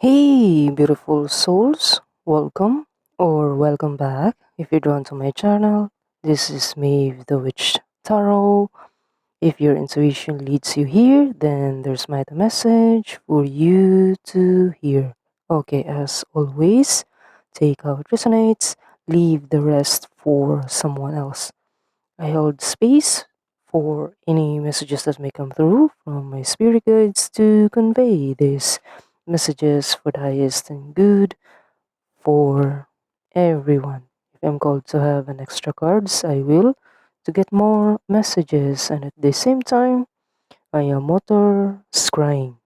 Hey, beautiful souls, welcome or welcome back. If you're drawn to my channel, this is me, the Witch Tarot. If your intuition leads you here, then there's my message for you to hear. Okay, as always, take out resonates, leave the rest for someone else. I hold space for any messages that may come through from my spirit guides to convey these messages for the highest and good for everyone. If I'm called to have an extra cards, I will to get more messages, and at the same time, I am motor scrying.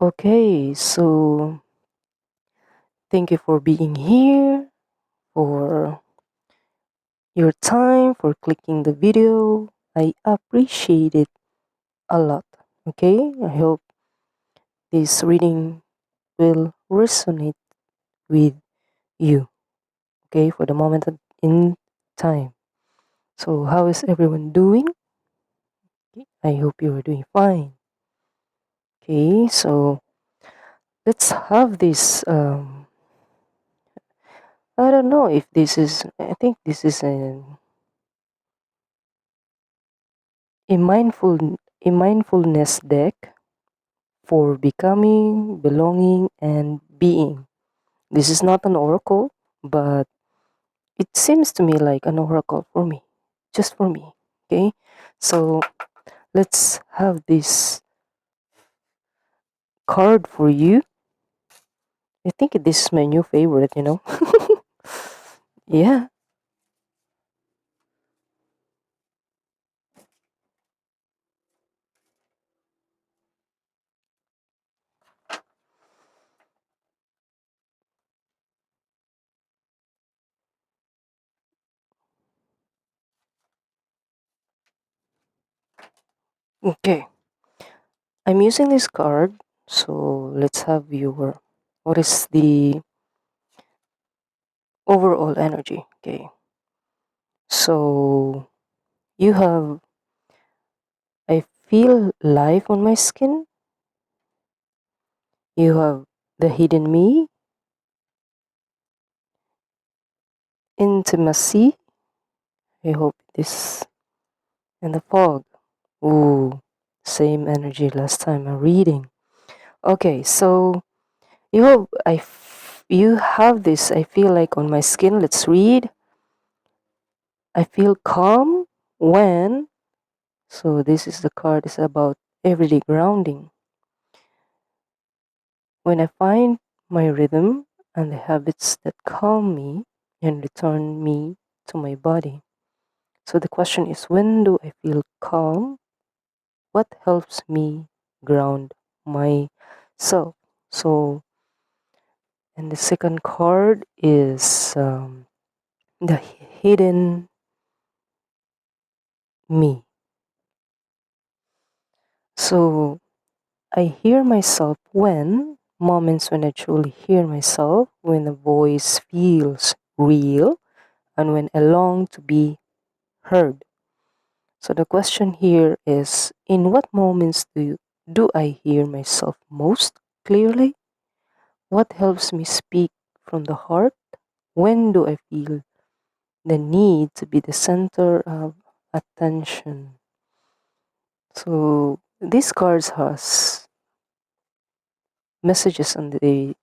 Okay, so thank you for being here, for your time, for clicking the video. I appreciate it a lot. Okay, I hope this reading will resonate with you. Okay, for the moment in time. So, how is everyone doing? I hope you are doing fine. Okay, so let's have this. I don't know if this is. I think this is a mindfulness deck for becoming, belonging, and being. This is not an oracle, but it seems to me like an oracle for me, just for me. Okay, so let's have this card for you. I think this is my new favorite. Yeah. Okay. I'm using this card, so let's have your what is the overall energy. Okay. So you have I feel life on my skin. You have the hidden me, intimacy. I hope this and the fog. Ooh, same energy last time I'm reading. Okay, so you have this. I feel like on my skin. Let's read. I feel calm when. So this is the card is about everyday grounding. When I find my rhythm and the habits that calm me and return me to my body. So the question is, when do I feel calm? What helps me ground myself? So, and the second card is the hidden me. So I hear myself when moments when I truly hear myself, when the voice feels real, and when I long to be heard. So the question here is, in what moments do I hear myself most clearly? What helps me speak from the heart? When do I feel the need to be the center of attention? So these cards has messages on the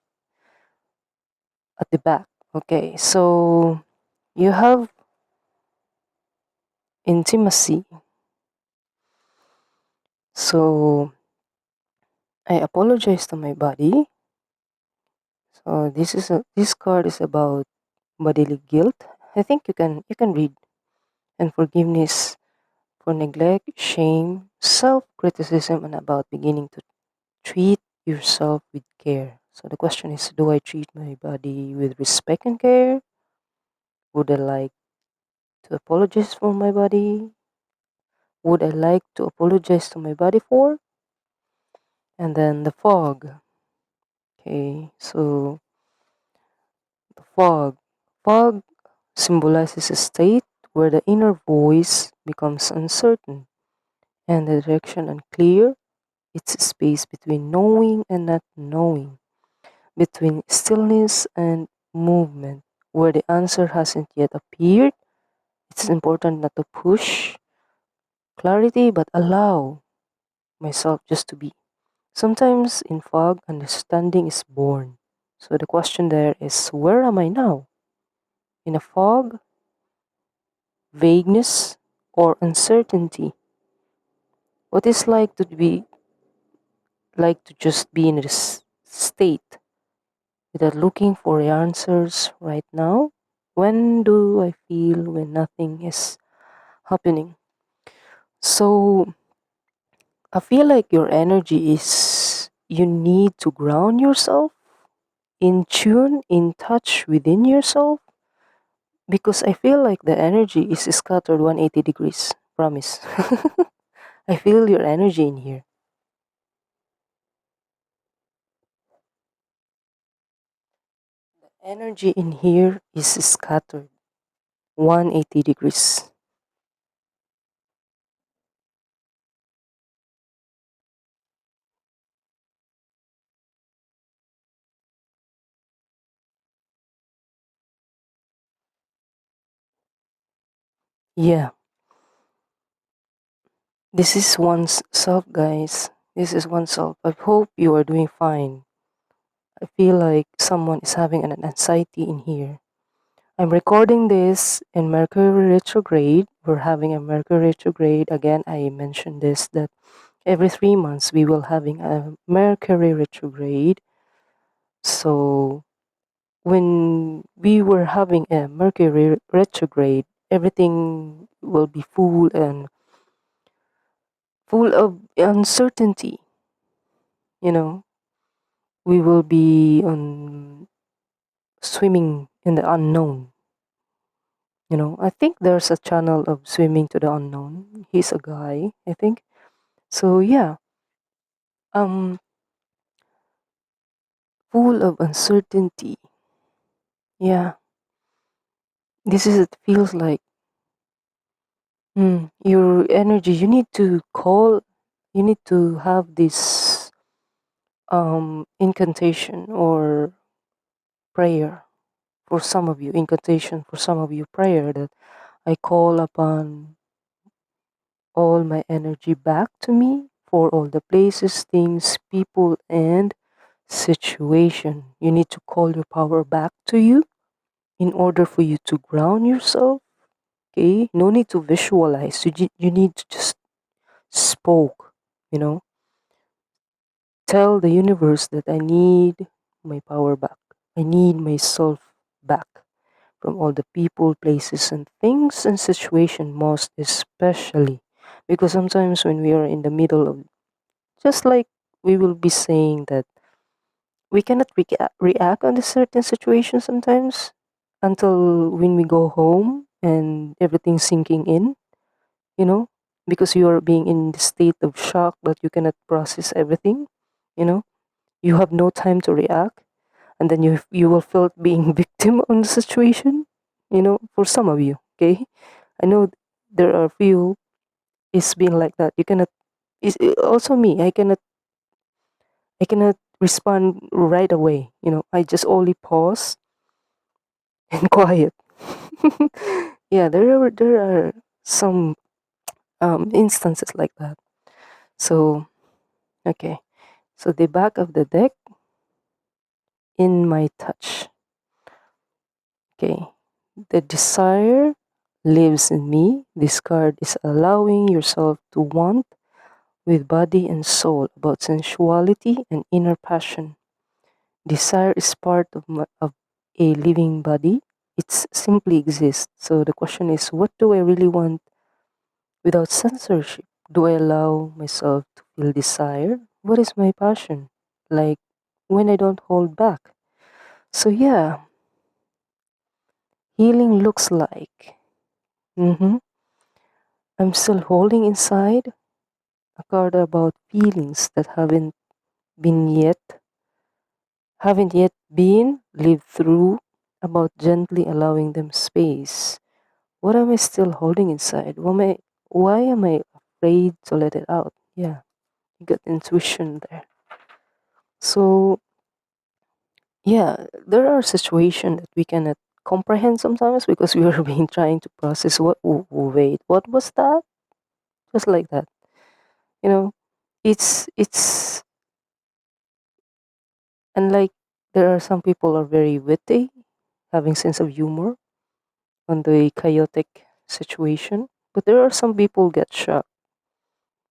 at the back. Okay, so you have intimacy. So I apologize to my body. So this card is about bodily guilt. I think you can read and forgiveness for neglect, shame, self-criticism, and about beginning to treat yourself with care. So the question is, do I treat my body with respect and care? Would I like to apologize for my body? Would I like to apologize to my body for? And then the fog. Okay, so the fog. Fog symbolizes a state where the inner voice becomes uncertain and the direction unclear. It's a space between knowing and not knowing, between stillness and movement, where the answer hasn't yet appeared. It's important not to push clarity, but allow myself just to be. Sometimes in fog, understanding is born. So the question there is, where am I now? In a fog, vagueness, or uncertainty? What is like to just be in this state without looking for the answers right now? When do I feel when nothing is happening? So I feel like your energy is you need to ground yourself in tune, in touch within yourself, because I feel like the energy is scattered 180 degrees. Promise. I feel your energy in here. Energy in here is scattered 180 degrees. Yeah, this is one's self, guys. This is oneself. I hope you are doing fine. I feel like someone is having an anxiety in here. I'm recording this in Mercury retrograde. We're having a Mercury retrograde. Again, I mentioned this that every 3 months we will having a Mercury retrograde. So when we were having a Mercury retrograde, everything will be full of uncertainty. You know, we will be on swimming in the unknown. I think there's a channel of swimming to the unknown. He's a guy, I think. So yeah, um, full of uncertainty. Yeah, this is it feels like your energy. You need to call. You need to have this incantation or prayer for some of you. Incantation for some of you. Prayer that I call upon all my energy back to me for all the places, things, people, and situation. You need to call your power back to you in order for you to ground yourself. Okay, no need to visualize. You need to just spoke. You know, tell the universe that I need my power back. I need myself back from all the people, places, and things and situation. Most especially because sometimes when we are in the middle of, just like we will be saying that we cannot react on a certain situation sometimes until when we go home and everything's sinking in, you know, because you are being in the state of shock that you cannot process everything, you know, you have no time to react, and then you will feel being victim on the situation, for some of you, okay? I know there are few it's been like that. You cannot. It's also me. I cannot respond right away. I just only pause and quiet. Yeah, there are some instances like that. So okay, so the back of the deck in my touch. Okay, the desire lives in me. This card is allowing yourself to want with body and soul about sensuality and inner passion. Desire is part of a living body. It simply exists. So the question is, what do I really want without censorship? Do I allow myself to feel desire? What is my passion? Like when I don't hold back. So yeah, healing looks like. hmm I'm still holding inside a card about feelings that been yet haven't yet been lived through, about gently allowing them space. What am I still holding inside? Why am I afraid to let it out? Yeah, You got intuition there. So yeah, there are situations that we cannot comprehend sometimes because we are being trying to process wait, what was that? Just like that. You know, it's and like there are some people are very witty, having sense of humor on the chaotic situation. But there are some people get shocked,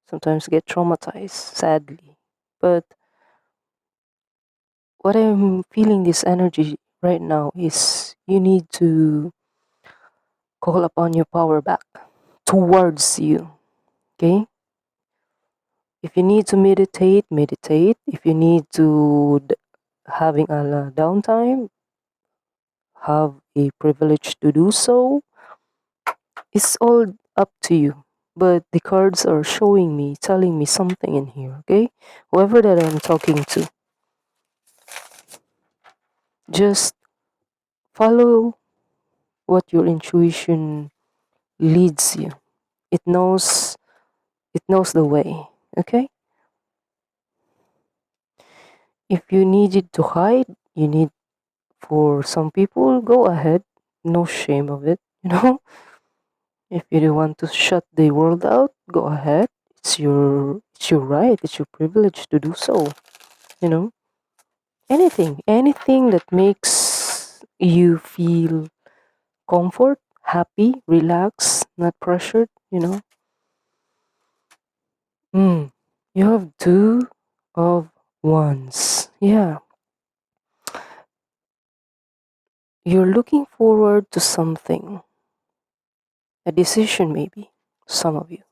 sometimes get traumatized, sadly. But what I'm feeling this energy right now is you need to call upon your power back towards you. Okay? If you need to meditate, meditate. If you need to having a downtime, have a privilege to do so. It's all up to you. But the cards are showing me, telling me something in here, okay? Whoever that I'm talking to, just follow what your intuition leads you. It knows the way, okay? If you needed to hide, you need for some people, go ahead. No shame of it, you know? If you don't want to shut the world out, go ahead. It's your right, it's your privilege to do so, you know? Anything that makes you feel comfort, happy, relaxed, not pressured, you know? You have two of wands. Yeah. You're looking forward to something. A decision maybe. Some of you.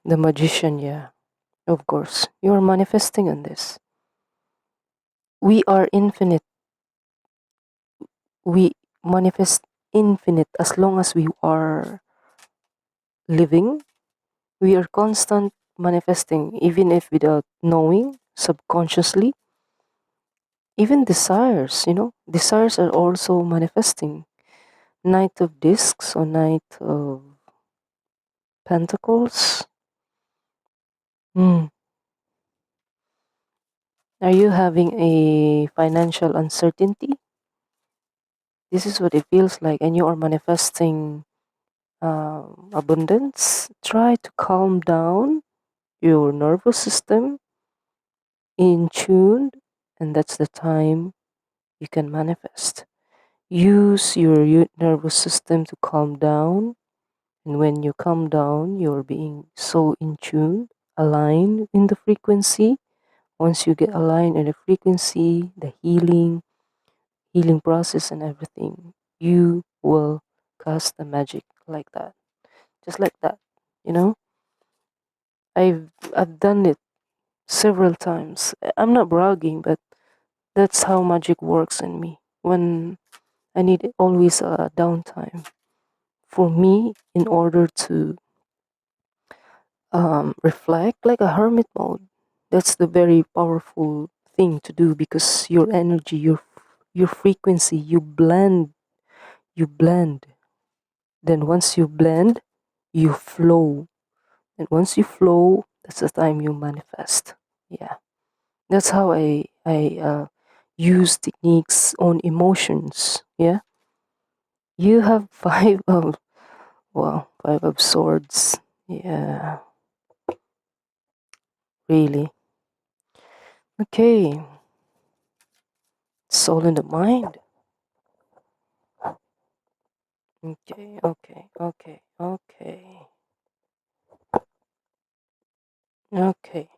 The magician, yeah. Of course. You're manifesting on this. We are infinite. We manifest infinite as long as we are living. We are constant manifesting, even if without knowing, subconsciously. Even desires, desires are also manifesting. Knight of Discs or Knight of Pentacles. Hmm. Are you having a financial uncertainty? This is what it feels like, and you are manifesting abundance. Try to calm down your nervous system in tune, and that's the time you can manifest. Use your nervous system to calm down, and when you calm down, you're being so in tune, aligned in the frequency. Once you get aligned in the frequency, the healing process and everything, you will cast the magic like that. Just like that. You know? I've done it several times. I'm not bragging, but that's how magic works in me. When I need always a downtime for me in order to reflect like a hermit mode. That's the very powerful thing to do because your energy, your frequency, you blend. Then once you blend, you flow. And once you flow, that's the time you manifest. Yeah. That's how I use techniques on emotions. Yeah. You have five of swords. Yeah. Really. Okay. It's all in the mind. Okay, okay, okay, okay, okay.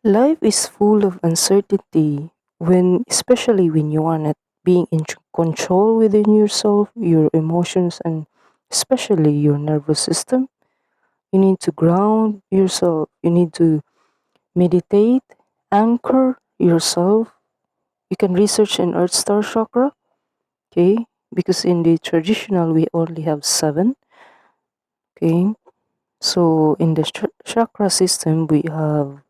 Life is full of uncertainty especially when you are not being in control within yourself, your emotions, and especially your nervous system. You need to ground yourself. You need to meditate, anchor yourself. You can research an Earth Star chakra, okay? Because in the traditional, we only have 7, okay? So in the chakra system, we have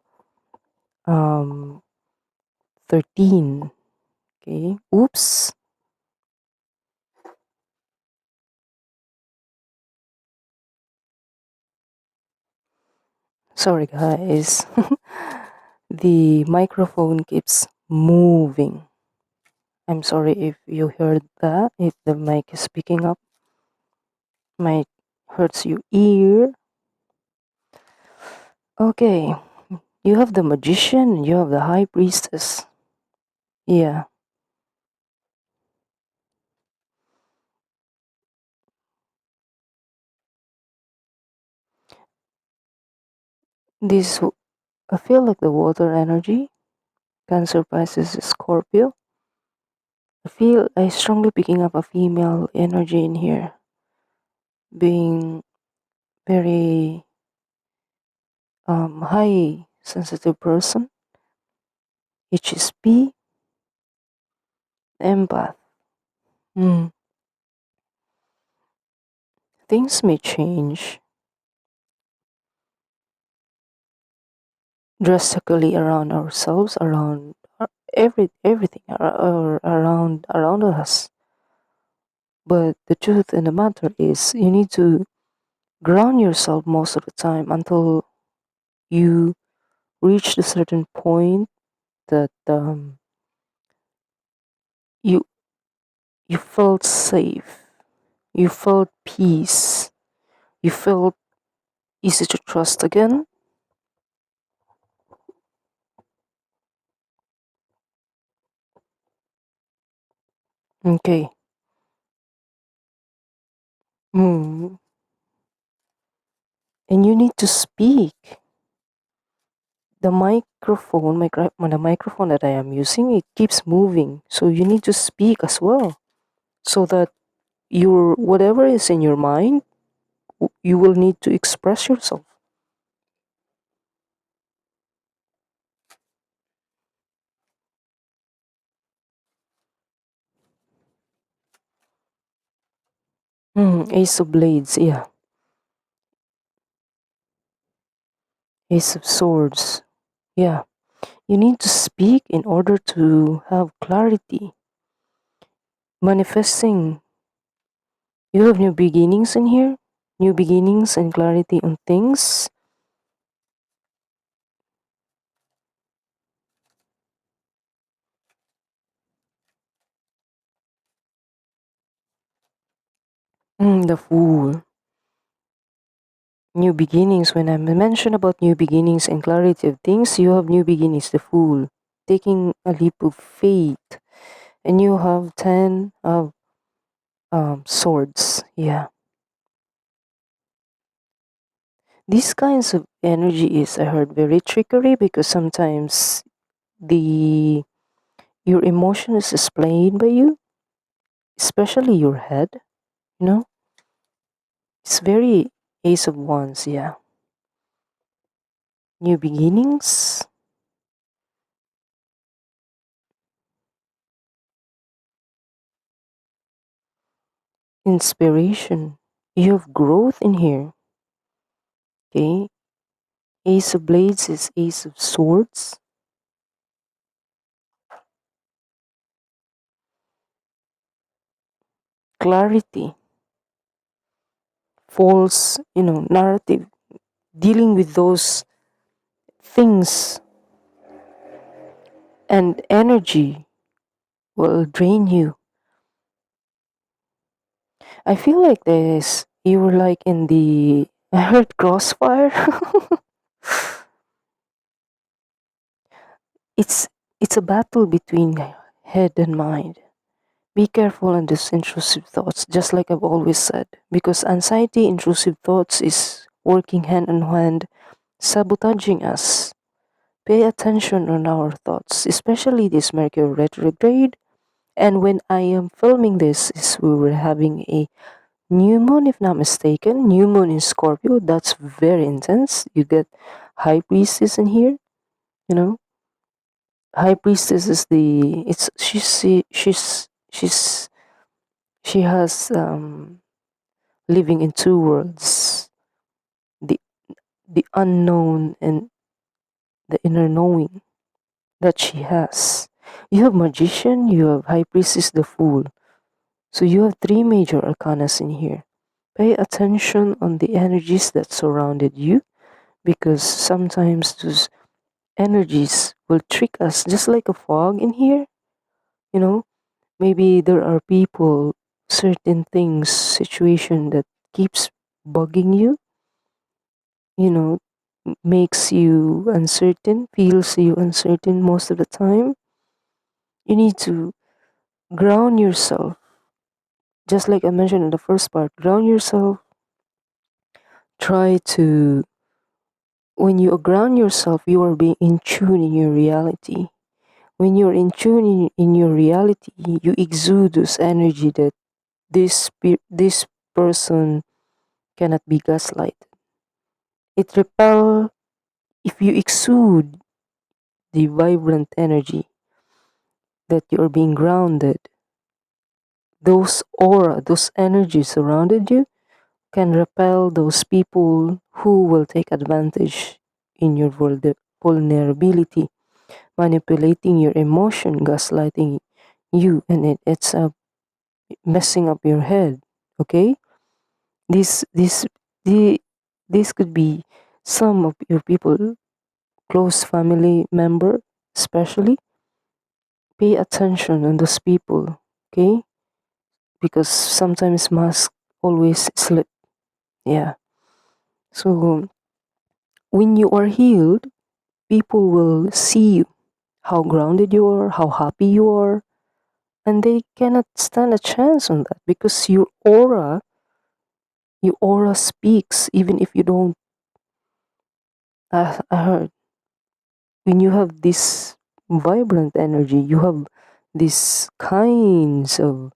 13, okay? Oops. Sorry, guys. The microphone keeps moving. I'm sorry if you heard that, if the mic is picking up, might hurts your ear. Okay, you have the magician, you have the high priestess. Yeah, this, I feel like the water energy. Cancer, Pisces, Scorpio. I strongly picking up a female energy in here, being very high sensitive person, HSP, empath. Mm. Things may change drastically around ourselves, around everything around us. But the truth in the matter is, you need to ground yourself most of the time until you reach a certain point that you you felt safe, you felt peace, you felt easy to trust again. Okay. Mm. And you need to speak. The microphone that I am using, it keeps moving. So you need to speak as well, so that your whatever is in your mind, you will need to express yourself. Ace of Blades, yeah. Ace of Swords, yeah. You need to speak in order to have clarity. Manifesting. You have new beginnings in here, new beginnings and clarity on things. The Fool. New beginnings. When I mention about new beginnings and clarity of things, you have new beginnings, the Fool, taking a leap of faith, and you have 10 of swords. Yeah, these kinds of energy is, I heard, very trickery, because sometimes the your emotion is displayed by you, especially your head. You know, it's very Ace of Wands. Yeah, new beginnings, inspiration. You have growth in here. Okay, Ace of Blades is Ace of Swords. Clarity, false, narrative, dealing with those things and energy will drain you. I feel like this. You were like in the. I heard crossfire. it's it's a battle between head and mind. Be careful on these intrusive thoughts, just like I've always said, because anxiety, intrusive thoughts is working hand in hand, sabotaging us. Pay attention on our thoughts, especially this Mercury retrograde. And when I am filming this, is we were having a new moon, if not mistaken. New moon in Scorpio, that's very intense. You get high priestess in here, you know. High priestess is she has living in two worlds, the the unknown and the inner knowing that she has. You have magician, you have high priestess, the fool. So you have three major arcanas in here. Pay attention on the energies that surrounded you, because sometimes those energies will trick us, just like a fog in here. You know, maybe there are people, certain things, situation that keeps bugging you, makes you uncertain, feels you uncertain most of the time. You need to ground yourself. Just like I mentioned in the first part, ground yourself. Try to, when you ground yourself, you are being in tune in your reality. When you're in tune in your reality, you exude this energy that this person cannot be gaslighted. It repel, if you exude the vibrant energy that you're being grounded, those aura, those energies surrounded you can repel those people who will take advantage in your vulnerability, manipulating your emotion, gaslighting you, and it's messing up your head. Okay, this this the this could be some of your people, close family member, especially. Pay attention on those people, okay? Because sometimes mask always slip. Yeah. So when you are healed, people will see you, how grounded you are, how happy you are, and they cannot stand a chance on that, because your aura speaks, even if you don't. I heard, when you have this vibrant energy, you have these kinds of,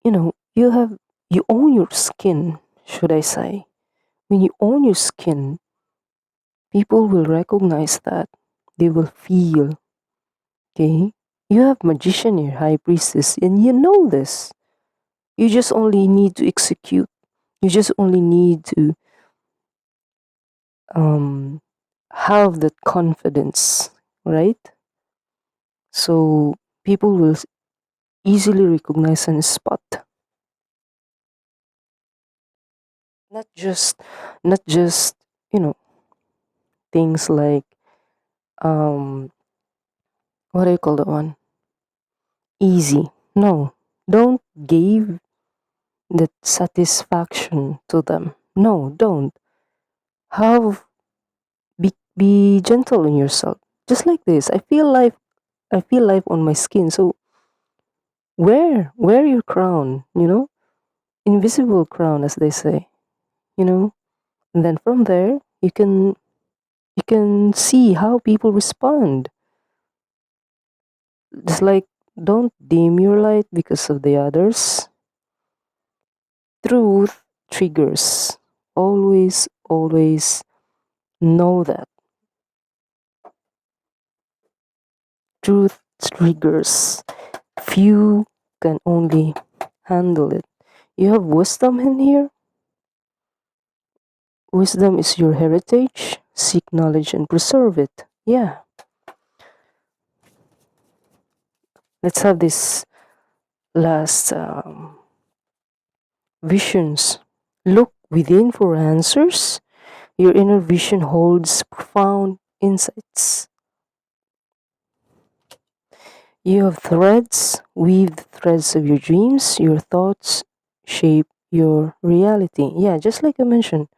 you have, you own your skin, should I say. When you own your skin, people will recognize that. They will feel, okay? You have magician here, high priestess, and you know this. You just only need to execute. You just only need to have that confidence, right? So people will easily recognize and spot. Not just, not just, you know, things like, what do you call that one? Easy. No, don't give that satisfaction to them. No, don't. Have, be gentle on yourself. Just like this. I feel life on my skin. So wear your crown, invisible crown, as they say, you know. And then from there, you can see how people respond. Just like, don't dim your light because of the others. Truth triggers. Always, always know that. Truth triggers. Few can only handle it. You have wisdom in here. Wisdom is your heritage. Seek knowledge and preserve it. Yeah. Let's have this last visions. Look within for answers. Your inner vision holds profound insights. You have threads. Weave the threads of your dreams. Your thoughts shape your reality. Yeah, just like I mentioned,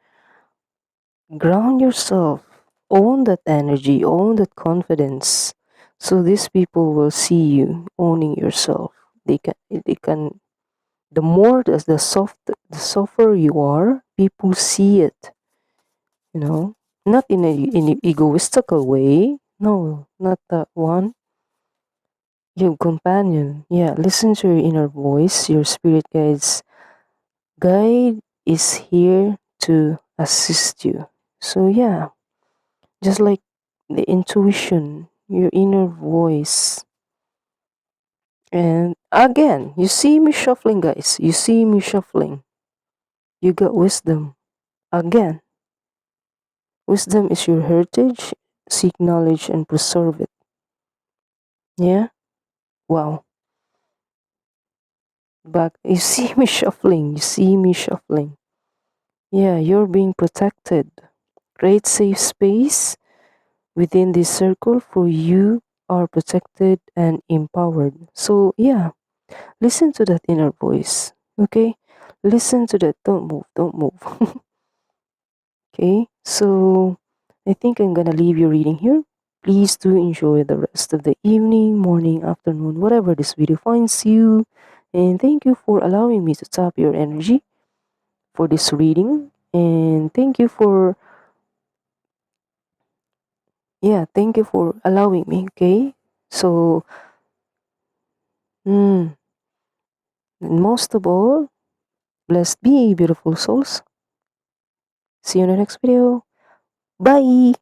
ground yourself. Own that energy. Own that confidence. So these people will see you owning yourself. They can. The more the softer you are, people see it. Not in an egoistical way. No, not that one. Your companion. Yeah, listen to your inner voice. Your spirit guides guide is here to assist you. So yeah, just like the intuition, your inner voice. And again, you see me shuffling, guys. You see me shuffling. You got wisdom. Again, wisdom is your heritage. Seek knowledge and preserve it. Yeah? Wow. But you see me shuffling. You see me shuffling. Yeah, you're being protected. Create safe space within this circle for you are protected and empowered. So yeah, listen to that inner voice. Okay? Listen to that. Don't move. Don't move. Okay, so I think I'm gonna leave your reading here. Please do enjoy the rest of the evening, morning, afternoon, whatever this video finds you. And thank you for allowing me to tap your energy for this reading. And thank you for, yeah, thank you for allowing me. Okay, so, mm, most of all, blessed be, beautiful souls. See you in the next video. Bye.